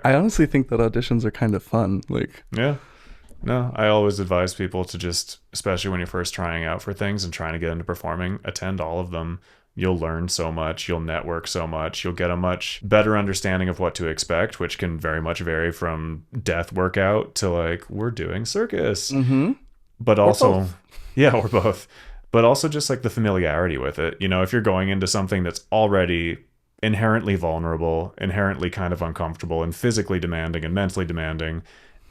I honestly think that auditions are kind of fun. Like, Yeah. No, I always advise people to just, especially when you're first trying out for things and trying to get into performing, attend all of them. You'll learn so much. You'll network so much. You'll get a much better understanding of what to expect, which can very much vary from death workout to like, we're doing circus. mm-hmm. But Or also, both. yeah, or both. But also just like the familiarity with it. You know, if you're going into something that's already inherently vulnerable, inherently kind of uncomfortable and physically demanding and mentally demanding,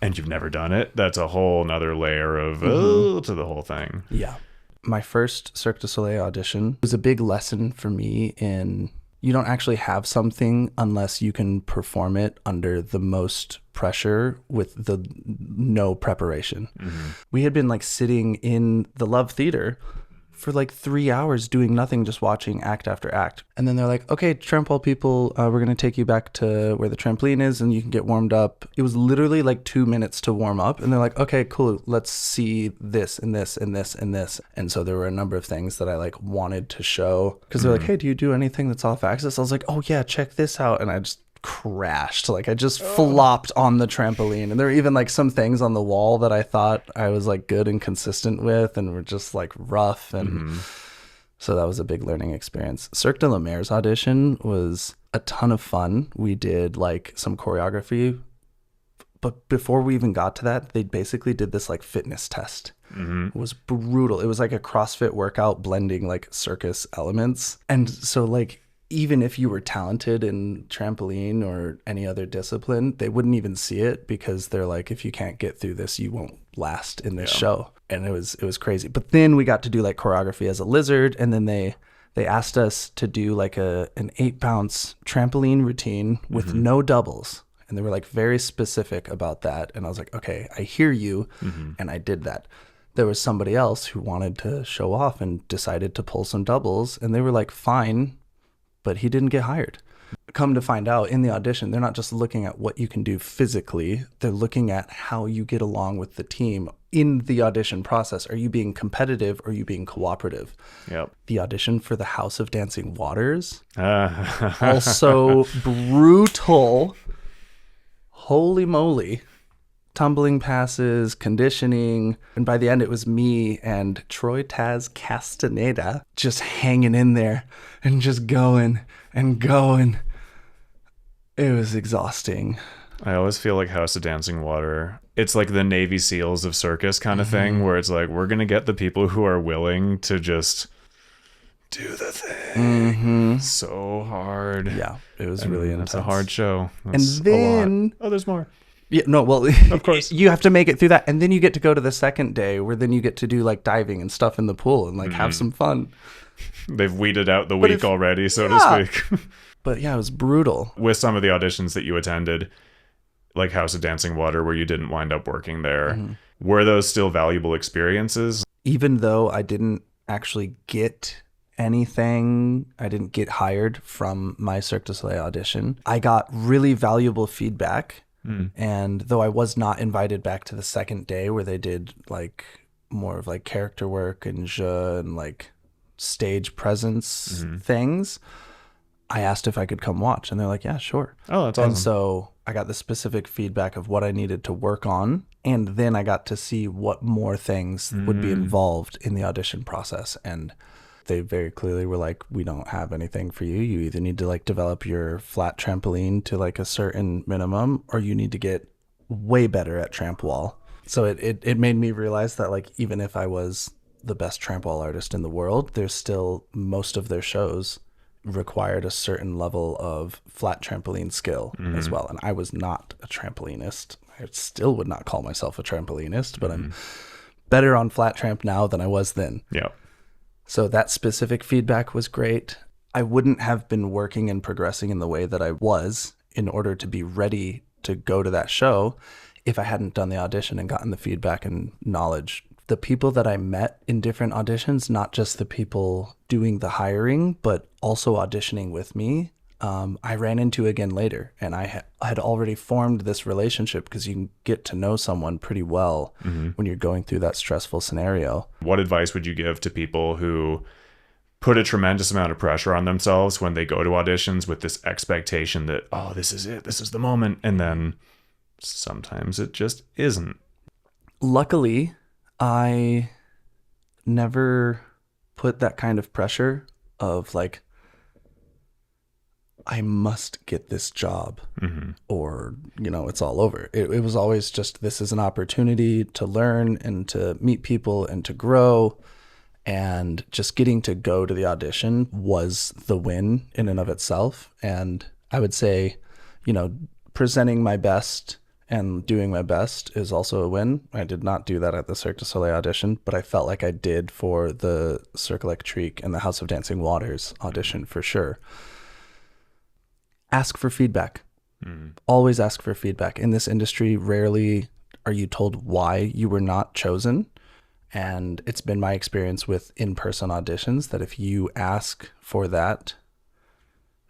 and you've never done it, that's a whole nother layer of to the whole thing. Yeah. My first Cirque du Soleil audition was a big lesson for me in you don't actually have something unless you can perform it under the most pressure with the no preparation. We had been like sitting in the Love Theater for like 3 hours doing nothing, just watching act after act. And then they're like, okay, trampoline people, we're going to take you back to where the trampoline is and you can get warmed up. It was literally like 2 minutes to warm up. And they're like, okay, cool. Let's see this and this and this and this. And so there were a number of things that I like wanted to show because they're like, hey, do you do anything that's off axis? I was like, oh yeah, check this out. And I just crashed. Like I just flopped on the trampoline. And there were even like some things on the wall that I thought I was like good and consistent with and were just like rough. And so that was a big learning experience. Cirque de la Mer's audition was a ton of fun. We did like some choreography, but before we even got to that, they basically did this like fitness test. It was brutal. It was like a CrossFit workout blending like circus elements. And so like even if you were talented in trampoline or any other discipline, they wouldn't even see it because they're like, if you can't get through this, you won't last in this show. And it was crazy. But then we got to do like choreography as a lizard. And then they asked us to do like an 8-bounce trampoline routine with no doubles. And they were like very specific about that. And I was like, okay, I hear you. And I did that. There was somebody else who wanted to show off and decided to pull some doubles. And they were like, fine. But he didn't get hired. Come to find out in the audition, they're not just looking at what you can do physically. They're looking at how you get along with the team in the audition process. Are you being competitive or are you being cooperative? Yep. The audition for the House of Dancing Waters, also brutal. Holy moly. Tumbling passes, conditioning. And by the end, it was me and Troy Taz Castaneda just hanging in there and just going and going. It was exhausting. I always feel like House of Dancing Water, it's like the Navy SEALs of circus kind of thing, where it's like, we're going to get the people who are willing to just do the thing so hard. Yeah, it was really intense. It's a hard show. That's and then... Oh, there's more. Yeah, no, well, of course you have to make it through that. And then you get to go to the second day where then you get to do like diving and stuff in the pool and like have some fun. They've weeded out the week already, so to speak. But yeah, it was brutal. With some of the auditions that you attended, like House of Dancing Water, where you didn't wind up working there, were those still valuable experiences? Even though I didn't actually get anything, I didn't get hired from my Cirque du Soleil audition, I got really valuable feedback. And though I was not invited back to the second day where they did like more of like character work and jeu and like stage presence things, I asked if I could come watch and they're like, yeah, sure. Oh, that's awesome. And so I got the specific feedback of what I needed to work on. And then I got to see what more things would be involved in the audition process. And they very clearly were like, we don't have anything for you. You either need to like develop your flat trampoline to like a certain minimum, or you need to get way better at tramp wall. So it made me realize that like, even if I was the best tramp wall artist in the world, there's still most of their shows required a certain level of flat trampoline skill as well. And I was not a trampolinist. I still would not call myself a trampolinist, but I'm better on flat tramp now than I was then. Yeah. So that specific feedback was great. I wouldn't have been working and progressing in the way that I was in order to be ready to go to that show if I hadn't done the audition and gotten the feedback and knowledge. The people that I met in different auditions, not just the people doing the hiring, but also auditioning with me, I ran into again later. And I had already formed this relationship because you can get to know someone pretty well when you're going through that stressful scenario. What advice would you give to people who put a tremendous amount of pressure on themselves when they go to auditions with this expectation that, oh, this is it, this is the moment. And then sometimes it just isn't. Luckily, I never put that kind of pressure of like, I must get this job or, it's all over. It was always just, this is an opportunity to learn and to meet people and to grow. And just getting to go to the audition was the win in and of itself. And I would say, presenting my best and doing my best is also a win. I did not do that at the Cirque du Soleil audition, but I felt like I did for the Cirque Electrique and the House of Dancing Waters audition for sure. Ask for feedback. Always ask for feedback. In this industry, rarely are you told why you were not chosen. And it's been my experience with in-person auditions that if you ask for that,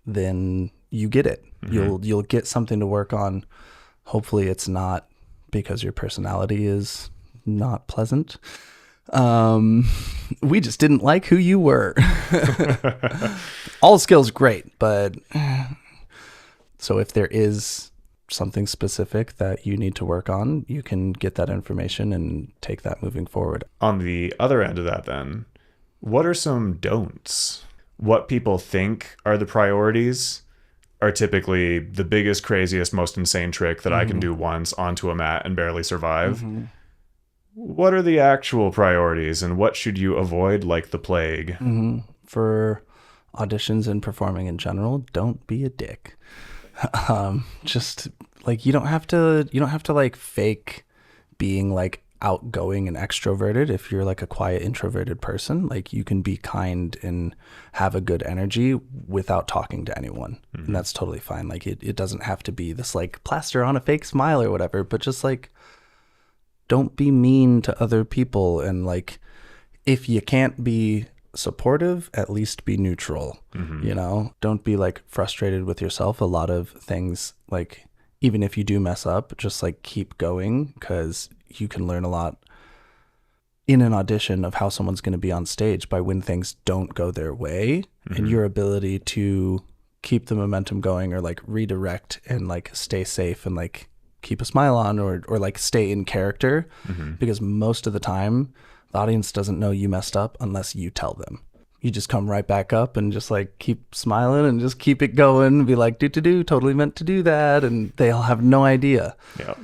then you get it. You'll get something to work on. Hopefully it's not because your personality is not pleasant. We just didn't like who you were. All skills great, but so if there is something specific that you need to work on, you can get that information and take that moving forward. On the other end of that then, what are some don'ts? What people think are the priorities are typically the biggest, craziest, most insane trick that I can do once onto a mat and barely survive. What are the actual priorities and what should you avoid like the plague? For auditions and performing in general, don't be a dick. Just like you don't have to like fake being like outgoing and extroverted. If you're like a quiet introverted person, like you can be kind and have a good energy without talking to anyone. And that's totally fine. Like it doesn't have to be this like plaster on a fake smile or whatever, but just like don't be mean to other people. And like if you can't be supportive, at least be neutral. Don't be like frustrated with yourself. A lot of things, like even if you do mess up, just like keep going, because you can learn a lot in an audition of how someone's going to be on stage by when things don't go their way, and your ability to keep the momentum going or like redirect and like stay safe and like keep a smile on or like stay in character, because most of the time the audience doesn't know you messed up unless you tell them. You just come right back up and just like keep smiling and just keep it going and be like, do, totally meant to do that. And they'll have no idea. Yeah.